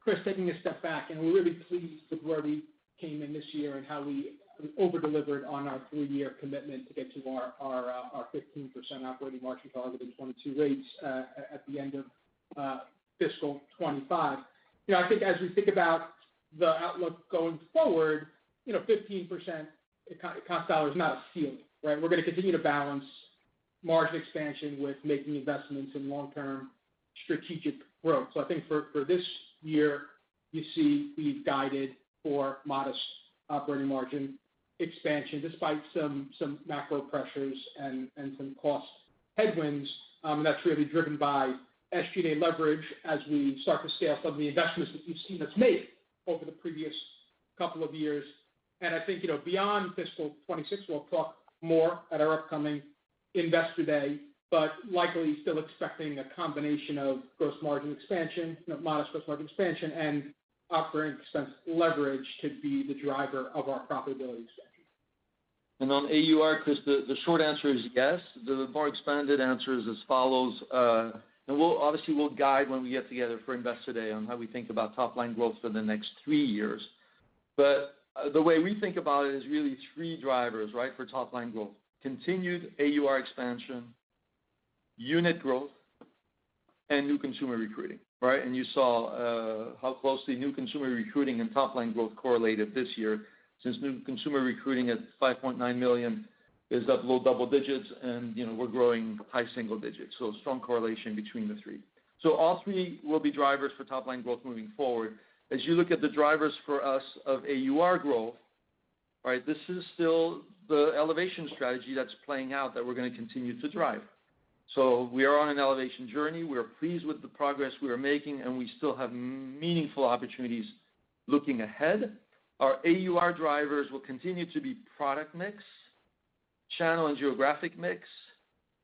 Chris, taking a step back, and we're really pleased with where we came in this year and how we over-delivered on our 3-year commitment to get to our 15% operating margin target and 22 rates at the end of fiscal 25. I think as we think about the outlook going forward, 15% cost dollar is not a ceiling, right? We're going to continue to balance margin expansion with making investments in long-term strategic growth. So I think for this year, you see we've guided for modest operating margin expansion despite some macro pressures and some cost headwinds. And that's really driven by SG&A leverage as we start to scale some of the investments that you've seen us make over the previous couple of years. And I think, beyond fiscal 26, we'll talk more at our upcoming Investor Day, but likely still expecting a combination of gross margin expansion, modest gross margin expansion, and operating expense leverage to be the driver of our profitability expansion. And on AUR, Chris, the short answer is yes. The more expanded answer is as follows. And we'll guide when we get together for Investor Day on how we think about top-line growth for the next 3 years. But the way we think about it is really 3 drivers, right, for top-line growth. Continued AUR expansion, unit growth, and new consumer recruiting, right? And you saw how closely new consumer recruiting and top-line growth correlated this year, since new consumer recruiting at 5.9 million is up low double digits, and we're growing high single digits. So strong correlation between the 3. So all 3 will be drivers for top-line growth moving forward. As you look at the drivers for us of AUR growth, right, this is still the elevation strategy that's playing out that we're going to continue to drive. So we are on an elevation journey. We're pleased with the progress we are making, and we still have meaningful opportunities looking ahead. Our AUR drivers will continue to be product mix, channel and geographic mix,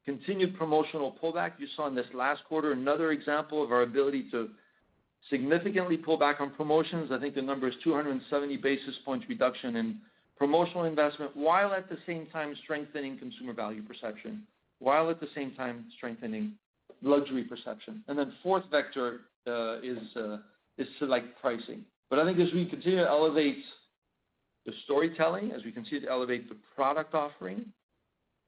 continued promotional pullback. You saw in this last quarter another example of our ability to significantly pull back on promotions. I think the number is 270 basis points reduction in promotional investment, while at the same time strengthening consumer value perception, while at the same time strengthening luxury perception. And then fourth vector is select pricing. But I think as we continue to elevate the storytelling, as we continue to elevate the product offering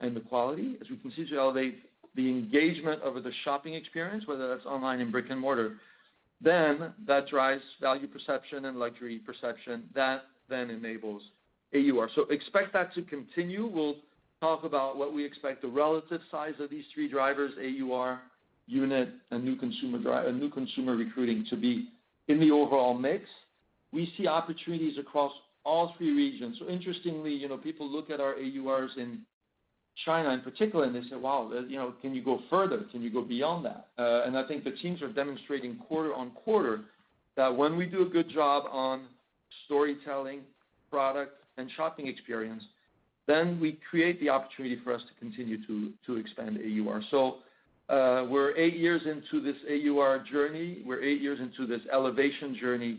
and the quality, as we continue to elevate the engagement over the shopping experience, whether that's online and brick and mortar, then that drives value perception and luxury perception. That then enables AUR. So expect that to continue. We'll talk about what we expect the relative size of these 3 drivers, AUR, unit, and new consumer recruiting, to be in the overall mix. We see opportunities across all 3 regions. So interestingly, people look at our AURs in China in particular, and they say, wow, can you go further? Can you go beyond that? And I think the teams are demonstrating quarter on quarter that when we do a good job on storytelling, product, and shopping experience, then we create the opportunity for us to continue to expand AUR. So we're 8 years into this AUR journey. We're 8 years into this elevation journey.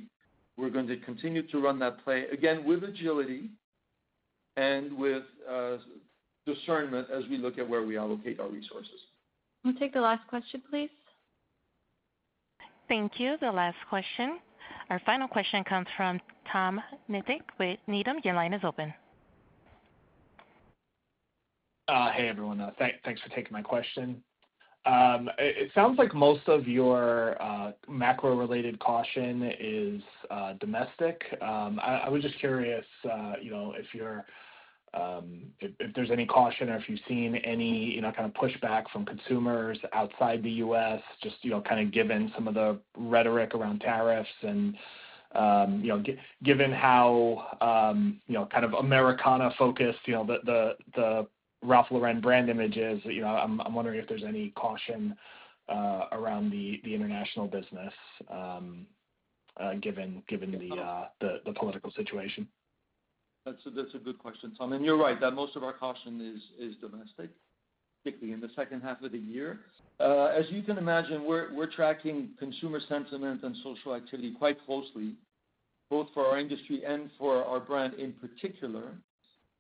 We're going to continue to run that play, again, with agility and with discernment as we look at where we allocate our resources. We'll take the last question, please. Thank you. The last question. Our final question comes from Tom Nikic with Needham. Your line is open. Hey, everyone. Thanks for taking my question. It sounds like most of your macro-related caution is domestic. I was just curious, if there's any caution or if you've seen any, kind of pushback from consumers outside the U.S., just, kind of given some of the rhetoric around tariffs and, given how, kind of Americana-focused, the Ralph Lauren brand image is, I'm wondering if there's any caution around the international business, given the political situation. That's a good question, Tom. And you're right that most of our caution is domestic, particularly in the second half of the year. As you can imagine, we're tracking consumer sentiment and social activity quite closely, both for our industry and for our brand in particular.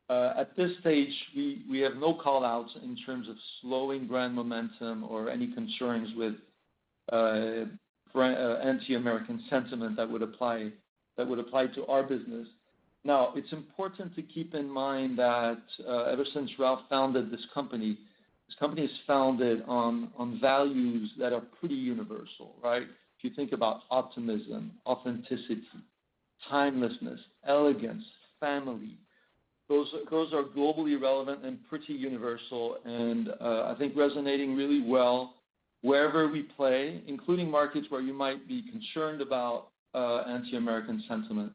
At this stage, we have no call-outs in terms of slowing brand momentum or any concerns with anti-American sentiment that would apply to our business. Now, it's important to keep in mind that ever since Ralph founded this company is founded on values that are pretty universal, right? If you think about optimism, authenticity, timelessness, elegance, family, those are globally relevant and pretty universal, and I think resonating really well wherever we play, including markets where you might be concerned about anti-American sentiment.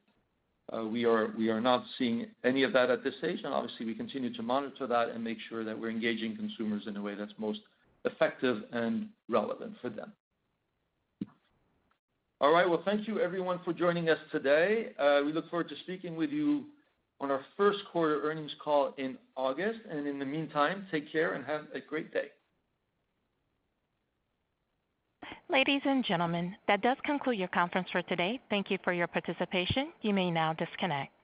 We are not seeing any of that at this stage, and obviously we continue to monitor that and make sure that we're engaging consumers in a way that's most effective and relevant for them. All right, well, thank you everyone for joining us today. We look forward to speaking with you on our first quarter earnings call in August. And in the meantime, take care and have a great day. Ladies and gentlemen, that does conclude your conference for today. Thank you for your participation. You may now disconnect.